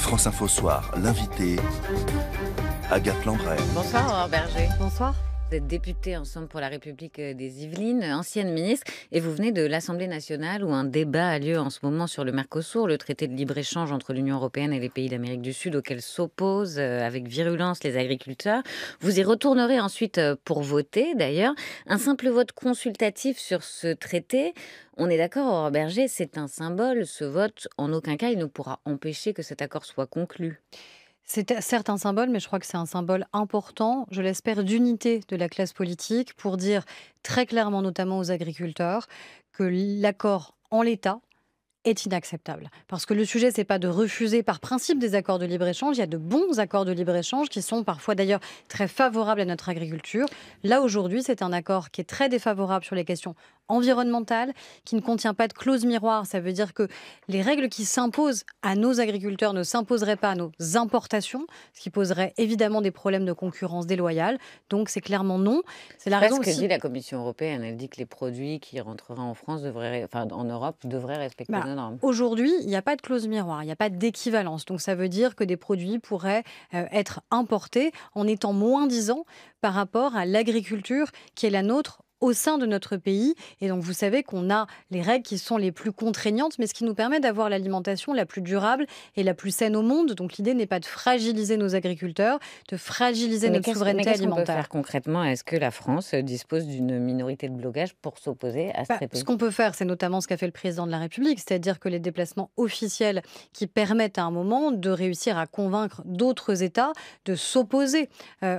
France Info Soir, l'invité, Agathe Lambray. Bonsoir Aurore Berger. Bonsoir. Vous êtes députée Ensemble pour la République des Yvelines, ancienne ministre, et vous venez de l'Assemblée nationale où un débat a lieu en ce moment sur le Mercosur, le traité de libre-échange entre l'Union européenne et les pays d'Amérique du Sud auquel s'opposent avec virulence les agriculteurs. Vous y retournerez ensuite pour voter d'ailleurs. Un simple vote consultatif sur ce traité, on est d'accord Aurore Berger, c'est un symbole. Ce vote, en aucun cas, il ne pourra empêcher que cet accord soit conclu. C'est certes un symbole, mais je crois que c'est un symbole important, je l'espère, d'unité de la classe politique pour dire très clairement, notamment aux agriculteurs, que l'accord en l'état est inacceptable. Parce que le sujet, c'est pas de refuser par principe des accords de libre-échange. Il y a de bons accords de libre-échange qui sont parfois d'ailleurs très favorables à notre agriculture. Là, aujourd'hui, c'est un accord qui est très défavorable sur les questions environnementales, qui ne contient pas de clause miroir. Ça veut dire que les règles qui s'imposent à nos agriculteurs ne s'imposeraient pas à nos importations, ce qui poserait évidemment des problèmes de concurrence déloyale. Donc, c'est clairement non. C'est la raison que aussi. dit la Commission européenne. Elle dit que les produits qui rentreraient en France en Europe devraient respecter nos normes. Aujourd'hui, il n'y a pas de clause miroir, il n'y a pas d'équivalence. Donc, ça veut dire que des produits pourraient être importés en étant moins-disants par rapport à l'agriculture qui est la nôtre au sein de notre pays. Et donc, vous savez qu'on a les règles qui sont les plus contraignantes, mais ce qui nous permet d'avoir l'alimentation la plus durable et la plus saine au monde. Donc, l'idée n'est pas de fragiliser nos agriculteurs, de fragiliser notre souveraineté alimentaire. Qu'est-ce qu'on peut faire concrètement? Est-ce que la France dispose d'une minorité de blocage pour s'opposer à ce traité? Ce qu'on peut faire, c'est notamment ce qu'a fait le président de la République, c'est-à-dire que les déplacements officiels qui permettent à un moment de réussir à convaincre d'autres États de s'opposer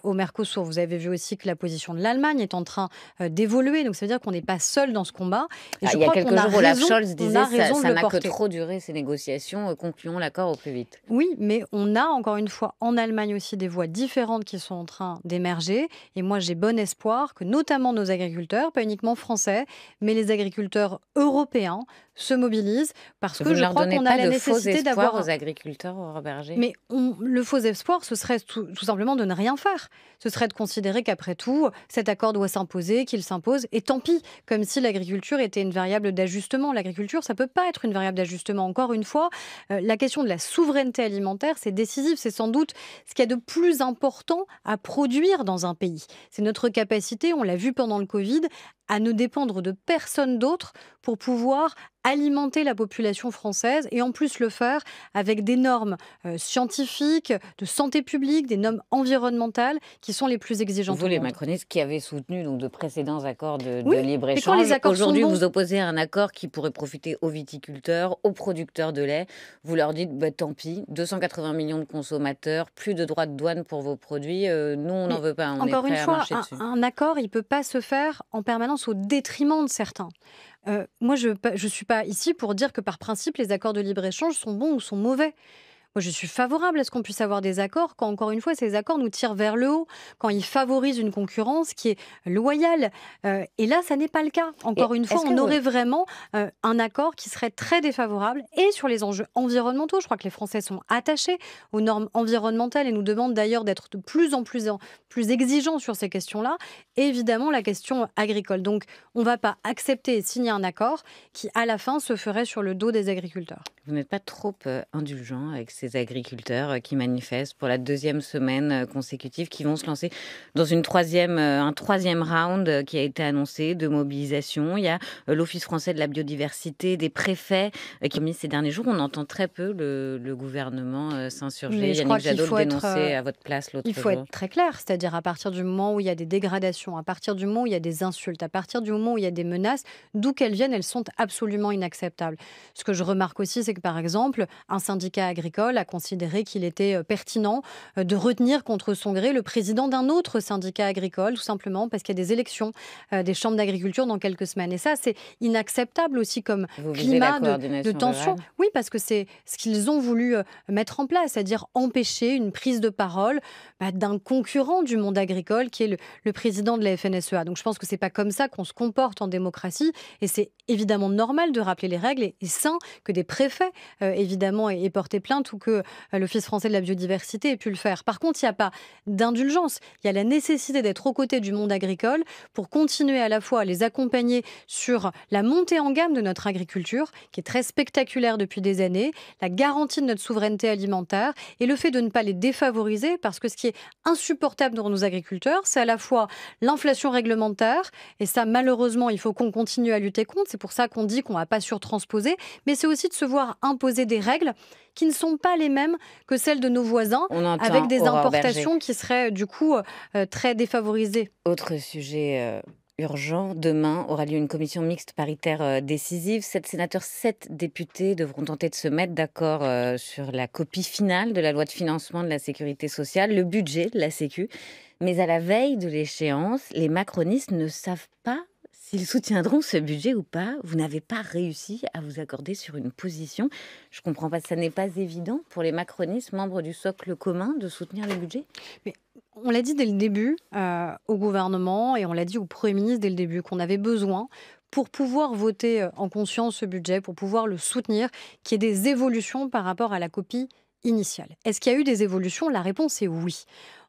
au Mercosur. Vous avez vu aussi que la position de l'Allemagne est en train d'évoluer, donc ça veut dire qu'on n'est pas seul dans ce combat. Et il y a quelques jours, Olaf Scholz disait ça n'a que trop duré ces négociations, concluons l'accord au plus vite. Oui, mais on a encore une fois en Allemagne aussi des voies différentes qui sont en train d'émerger, et moi j'ai bon espoir que notamment nos agriculteurs, pas uniquement français, mais les agriculteurs européens se mobilisent parce que je crois qu'on a la nécessité d'avoir aux agriculteurs, Aurore Berger. Mais le faux espoir, ce serait tout simplement de ne rien faire. Ce serait de considérer qu'après tout, cet accord doit s'imposer, qu'il s'impose, et tant pis, comme si l'agriculture était une variable d'ajustement. L'agriculture, ça peut pas être une variable d'ajustement. Encore une fois, la question de la souveraineté alimentaire, c'est décisif. C'est sans doute ce qu'il y a de plus important à produire dans un pays. C'est notre capacité, on l'a vu pendant le Covid, à ne dépendre de personne d'autre pour pouvoir alimenter la population française et en plus le faire avec des normes scientifiques, de santé publique, des normes environnementales qui sont les plus exigeantes. Vous, les macronistes qui avez soutenu donc, de précédents accords de libre-échange, aujourd'hui vous opposez à un accord qui pourrait profiter aux viticulteurs, aux producteurs de lait. Vous leur dites, tant pis, 280 millions de consommateurs, plus de droits de douane pour vos produits, nous on n'en veut pas, on encore est prêt une fois, à marcher dessus. Un accord, il ne peut pas se faire en permanence au détriment de certains. Moi, je ne suis pas ici pour dire que par principe, les accords de libre-échange sont bons ou sont mauvais. Moi, je suis favorable à ce qu'on puisse avoir des accords quand, encore une fois, ces accords nous tirent vers le haut, quand ils favorisent une concurrence qui est loyale. Et là, ça n'est pas le cas. Encore une fois, on aurait vraiment un accord qui serait très défavorable et sur les enjeux environnementaux. Je crois que les Français sont attachés aux normes environnementales et nous demandent d'ailleurs d'être de plus en plus exigeants sur ces questions-là. Et évidemment, la question agricole. Donc, on ne va pas accepter et signer un accord qui, à la fin, se ferait sur le dos des agriculteurs. Vous n'êtes pas trop indulgent avec ces agriculteurs qui manifestent pour la deuxième semaine consécutive, qui vont se lancer dans un troisième round qui a été annoncé de mobilisation. Il y a l'Office français de la biodiversité, des préfets qui ont mis ces derniers jours. On entend très peu le gouvernement s'insurger. Yannick Jadot le dénonçait à votre place l'autre jour. Il faut être très clair, c'est-à-dire à partir du moment où il y a des dégradations, à partir du moment où il y a des insultes, à partir du moment où il y a des menaces, d'où qu'elles viennent, elles sont absolument inacceptables. Ce que je remarque aussi, c'est que par exemple, un syndicat agricole a considéré qu'il était pertinent de retenir contre son gré le président d'un autre syndicat agricole, tout simplement parce qu'il y a des élections des chambres d'agriculture dans quelques semaines. Et ça, c'est inacceptable aussi comme climat de tension. Rurale. Oui, parce que c'est ce qu'ils ont voulu mettre en place, c'est-à-dire empêcher une prise de parole d'un concurrent du monde agricole qui est le président de la FNSEA. Donc je pense que c'est pas comme ça qu'on se comporte en démocratie et c'est évidemment normal de rappeler les règles et sain que des préfets évidemment aient porté plainte ou que l'Office français de la biodiversité ait pu le faire. Par contre, il n'y a pas d'indulgence. Il y a la nécessité d'être aux côtés du monde agricole pour continuer à la fois à les accompagner sur la montée en gamme de notre agriculture, qui est très spectaculaire depuis des années, la garantie de notre souveraineté alimentaire et le fait de ne pas les défavoriser, parce que ce qui est insupportable dans nos agriculteurs, c'est à la fois l'inflation réglementaire, et ça, malheureusement, il faut qu'on continue à lutter contre. C'est pour ça qu'on dit qu'on ne va pas surtransposer, mais c'est aussi de se voir imposer des règles qui ne sont pas les mêmes que celles de nos voisins, avec des importations qui seraient du coup très défavorisées. Autre sujet urgent, demain aura lieu une commission mixte paritaire décisive. 7 sénateurs, 7 députés devront tenter de se mettre d'accord sur la copie finale de la loi de financement de la sécurité sociale, le budget de la Sécu. Mais à la veille de l'échéance, les macronistes ne savent pas s'ils soutiendront ce budget ou pas. Vous n'avez pas réussi à vous accorder sur une position. Je ne comprends pas, ça n'est pas évident pour les macronistes, membres du socle commun, de soutenir le budget? Mais on l'a dit dès le début au gouvernement, et on l'a dit au Premier ministre dès le début, qu'on avait besoin, pour pouvoir voter en conscience ce budget, pour pouvoir le soutenir, qu'il y ait des évolutions par rapport à la copie initiale. Est-ce qu'il y a eu des évolutions? La réponse est oui.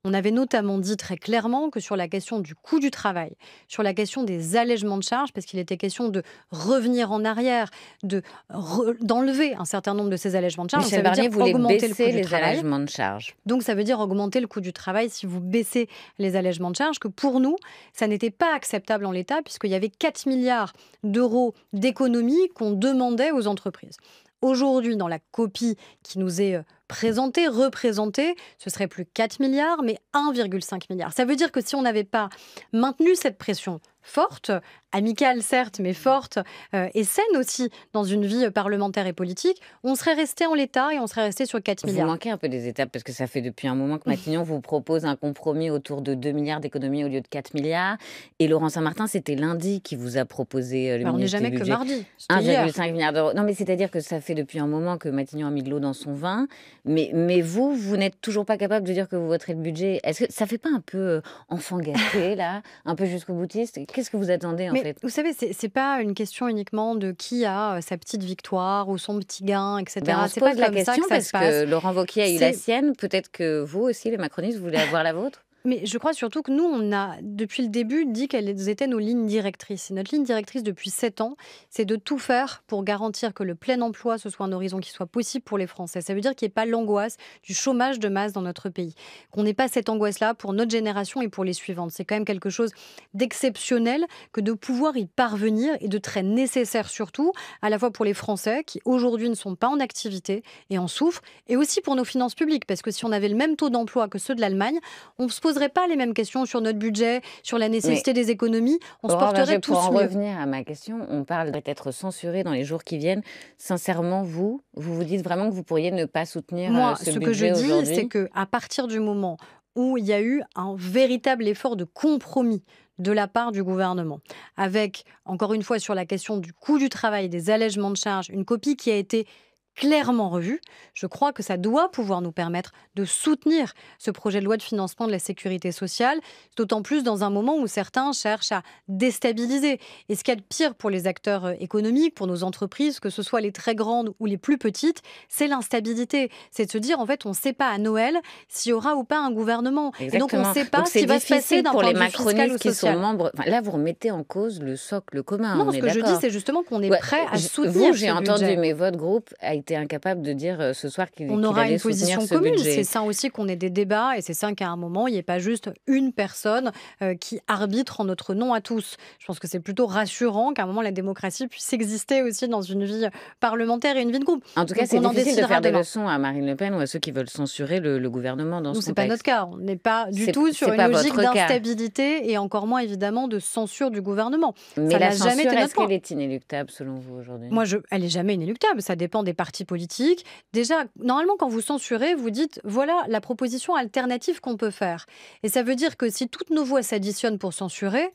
On avait notamment dit très clairement que sur la question du coût du travail, sur la question des allègements de charges, parce qu'il était question de revenir en arrière, d'enlever un certain nombre de ces allègements de charges. Michel Barnier voulait baisser les allègements de charges. Donc ça veut dire augmenter le coût du travail si vous baissez les allègements de charges, que pour nous, ça n'était pas acceptable en l'état, puisqu'il y avait 4 milliards d'euros d'économies qu'on demandait aux entreprises. Aujourd'hui, dans la copie qui nous est représentée, ce serait plus 4 milliards, mais 1,5 milliard. Ça veut dire que si on n'avait pas maintenu cette pression forte, amicale certes, mais forte, et saine aussi dans une vie parlementaire et politique, on serait resté en l'état et on serait resté sur 4 milliards. Vous manquez un peu des étapes, parce que ça fait depuis un moment que Matignon vous propose un compromis autour de 2 milliards d'économies au lieu de 4 milliards. Et Laurent Saint-Martin, c'était lundi qui vous a proposé le ministre du Budget. On n'est jamais que mardi. 1,5 milliard d'euros. Non, mais c'est-à-dire que ça fait depuis un moment que Matignon a mis de l'eau dans son vin. Mais vous n'êtes toujours pas capable de dire que vous voterez le budget. Est-ce que ça fait pas un peu enfant gâté, là, un peu jusqu'au boutiste? Qu'est-ce que vous attendez, en fait? Vous savez, c'est pas une question uniquement de qui a sa petite victoire ou son petit gain, etc. On se pose la question parce que Laurent Wauquiez a eu la sienne. Peut-être que vous aussi, les macronistes, vous voulez avoir la vôtre? Mais je crois surtout que nous, on a, depuis le début, dit quelles étaient nos lignes directrices. Et notre ligne directrice depuis 7 ans, c'est de tout faire pour garantir que le plein emploi, ce soit un horizon qui soit possible pour les Français. Ça veut dire qu'il n'y ait pas l'angoisse du chômage de masse dans notre pays. Qu'on n'ait pas cette angoisse-là pour notre génération et pour les suivantes. C'est quand même quelque chose d'exceptionnel que de pouvoir y parvenir, et de très nécessaire surtout, à la fois pour les Français qui aujourd'hui ne sont pas en activité et en souffrent, et aussi pour nos finances publiques. Parce que si on avait le même taux d'emploi que ceux de l'Allemagne, on se poserait pas les mêmes questions sur notre budget, sur la nécessité des économies. On se porterait tous mieux. Pour en revenir à ma question, on parle d'être censuré dans les jours qui viennent. Sincèrement, vous dites vraiment que vous pourriez ne pas soutenir ce budget aujourd'hui? Moi, ce que je dis, c'est qu'à partir du moment où il y a eu un véritable effort de compromis de la part du gouvernement, avec, encore une fois, sur la question du coût du travail, des allègements de charges, une copie qui a été clairement revu, je crois que ça doit pouvoir nous permettre de soutenir ce projet de loi de financement de la sécurité sociale, d'autant plus dans un moment où certains cherchent à déstabiliser. Et ce qu'il y a de pire pour les acteurs économiques, pour nos entreprises, que ce soit les très grandes ou les plus petites, c'est l'instabilité. C'est de se dire, en fait, on ne sait pas à Noël s'il y aura ou pas un gouvernement. Exactement. Et donc, on ne sait pas ce qui va se passer d'un point de vue fiscal ou social. Qui sont membres... Là, vous remettez en cause le socle commun. Non, ce que je dis, c'est justement qu'on est prêt à soutenir j'ai entendu, mais votre groupe a été incapable de dire ce soir qu'il allait soutenir ce budget. On aura une position commune. C'est ça aussi qu'on ait des débats, et c'est ça qu'à un moment, il n'y ait pas juste une personne qui arbitre en notre nom à tous. Je pense que c'est plutôt rassurant qu'à un moment, la démocratie puisse exister aussi dans une vie parlementaire et une vie de groupe. En tout cas, c'est difficile de faire des leçons à Marine Le Pen ou à ceux qui veulent censurer le gouvernement dans ce contexte. Ce n'est pas notre cas. On n'est pas du tout sur une logique d'instabilité et encore moins, évidemment, de censure du gouvernement. Mais ça la censure, est-ce qu'elle est inéluctable selon vous aujourd'hui? Moi, elle n'est jamais inéluctable. Ça dépend des partis politiques. Déjà, normalement, quand vous censurez, vous dites, voilà la proposition alternative qu'on peut faire. Et ça veut dire que si toutes nos voix s'additionnent pour censurer,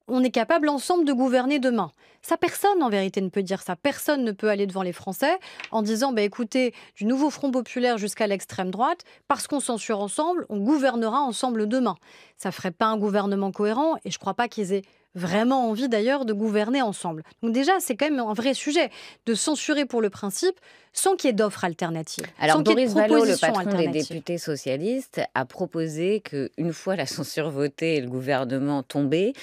on est capable ensemble de gouverner demain. Ça, personne, en vérité, ne peut dire ça. Personne ne peut aller devant les Français en disant, écoutez, du nouveau Front populaire jusqu'à l'extrême droite, parce qu'on censure ensemble, on gouvernera ensemble demain. Ça ne ferait pas un gouvernement cohérent, et je ne crois pas qu'ils aient vraiment envie d'ailleurs de gouverner ensemble. Donc déjà, c'est quand même un vrai sujet de censurer pour le principe sans qu'il y ait d'offres alternatives. Alors sans qu'il y ait Boris de Vallaud, le propositions patron des alternatives. députés socialistes, a proposé qu'une fois la censure votée et le gouvernement tombé,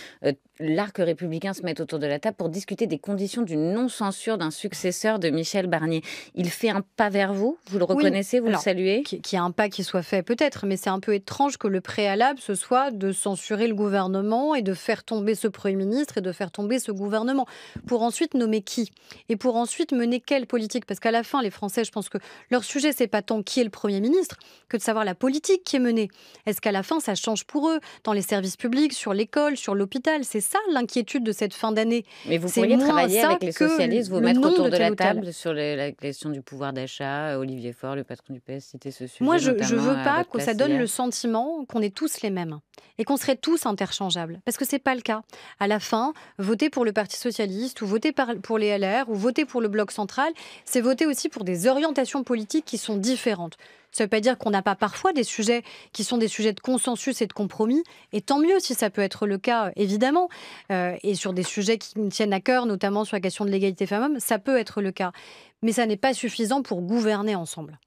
l'arc républicain se mette autour de la table pour discuter des conditions d'une non-censure d'un successeur de Michel Barnier. Il fait un pas vers vous, vous le Oui, reconnaissez, vous le alors, saluez? qu'il y ait un pas qui soit fait peut-être, mais c'est un peu étrange que le préalable, ce soit de censurer le gouvernement et de faire tomber ce Premier ministre et de faire tomber ce gouvernement. Pour ensuite nommer qui? Et pour ensuite mener quelle politique? Parce qu'à la fin, les Français, je pense que leur sujet, c'est pas tant qui est le Premier ministre que de savoir la politique qui est menée. Est-ce qu'à la fin, ça change pour eux dans les services publics, sur l'école, sur l'hôpital? C'est ça l'inquiétude de cette fin d'année. Mais vous C'est pourriez moins travailler ça avec les que socialistes, vous le mettre nom autour de de tel la ou tel. table sur la question du pouvoir d'achat. Olivier Faure, le patron du PS, citait ce sujet Moi, je ne notamment veux à pas votre que ça place donne hier. le sentiment qu'on est tous les mêmes et qu'on serait tous interchangeables. Parce que ce n'est pas le cas. À la fin, voter pour le Parti socialiste ou voter pour les LR ou voter pour le Bloc central, c'est voter aussi pour des orientations politiques qui sont différentes. Ça ne veut pas dire qu'on n'a pas parfois des sujets qui sont des sujets de consensus et de compromis, et tant mieux si ça peut être le cas, évidemment. Et sur des sujets qui nous tiennent à cœur, notamment sur la question de l'égalité femmes-hommes, ça peut être le cas. Mais ça n'est pas suffisant pour gouverner ensemble.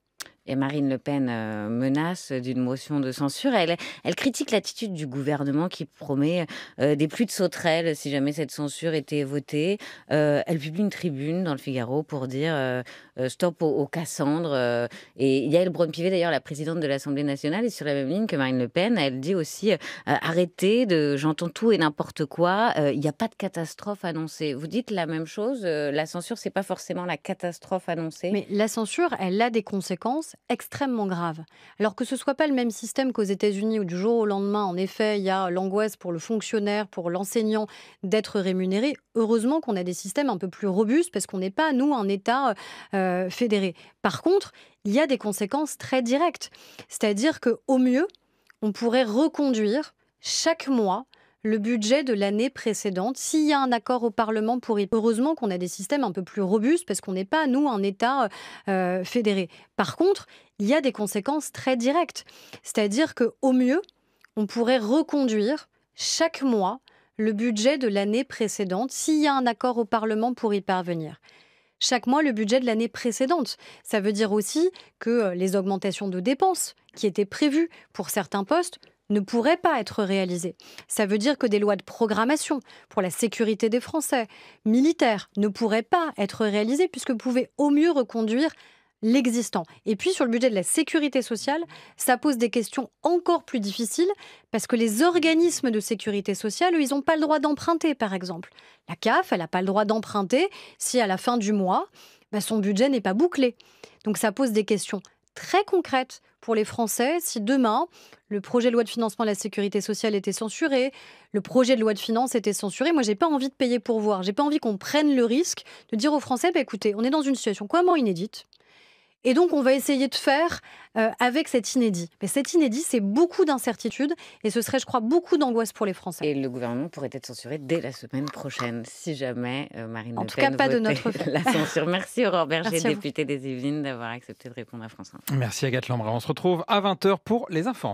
Et Marine Le Pen menace d'une motion de censure. Elle critique l'attitude du gouvernement qui promet des pluies de sauterelles si jamais cette censure était votée. Elle publie une tribune dans le Figaro pour dire stop aux Cassandres. Et Yaël Braun-Pivet, d'ailleurs, la présidente de l'Assemblée nationale, est sur la même ligne que Marine Le Pen. Elle dit aussi arrêtez j'entends tout et n'importe quoi. Il n'y a pas de catastrophe annoncée. Vous dites la même chose. La censure, c'est pas forcément la catastrophe annoncée. Mais la censure, elle a des conséquences extrêmement graves. Alors que ce ne soit pas le même système qu'aux États-Unis où du jour au lendemain, en effet, il y a l'angoisse pour le fonctionnaire, pour l'enseignant d'être rémunéré. Heureusement qu'on a des systèmes un peu plus robustes parce qu'on n'est pas, nous, un État fédéré. Par contre, il y a des conséquences très directes. C'est-à-dire qu'au mieux, on pourrait reconduire chaque mois le budget de l'année précédente, s'il y a un accord au Parlement pour y... Heureusement qu'on a des systèmes un peu plus robustes parce qu'on n'est pas, nous, un État fédéré. Par contre, il y a des conséquences très directes. C'est-à-dire qu'au mieux, on pourrait reconduire chaque mois le budget de l'année précédente, s'il y a un accord au Parlement pour y parvenir. Chaque mois, le budget de l'année précédente. Ça veut dire aussi que les augmentations de dépenses qui étaient prévues pour certains postes ne pourraient pas être réalisées. Ça veut dire que des lois de programmation pour la sécurité des Français, militaires, ne pourraient pas être réalisées puisque vous pouvez au mieux reconduire l'existant. Et puis sur le budget de la sécurité sociale, ça pose des questions encore plus difficiles parce que les organismes de sécurité sociale, eux, ils n'ont pas le droit d'emprunter, par exemple. La CAF, elle n'a pas le droit d'emprunter si à la fin du mois, son budget n'est pas bouclé. Donc ça pose des questions très concrètes pour les Français. Si demain, le projet de loi de financement de la sécurité sociale était censuré, le projet de loi de finances était censuré, moi, j'ai pas envie de payer pour voir. J'ai pas envie qu'on prenne le risque de dire aux Français, écoutez, on est dans une situation couramment inédite. Et donc, on va essayer de faire avec cet inédit. Mais cet inédit, c'est beaucoup d'incertitudes et ce serait, je crois, beaucoup d'angoisse pour les Français. Et le gouvernement pourrait être censuré dès la semaine prochaine, si jamais Marine Le Pen En tout cas, pas de votait notre fait. la censure. Merci Aurore Berger, Merci à vous. députée des Yvelines, d'avoir accepté de répondre à France 1. Merci Agathe Lambra. On se retrouve à 20h pour les infos.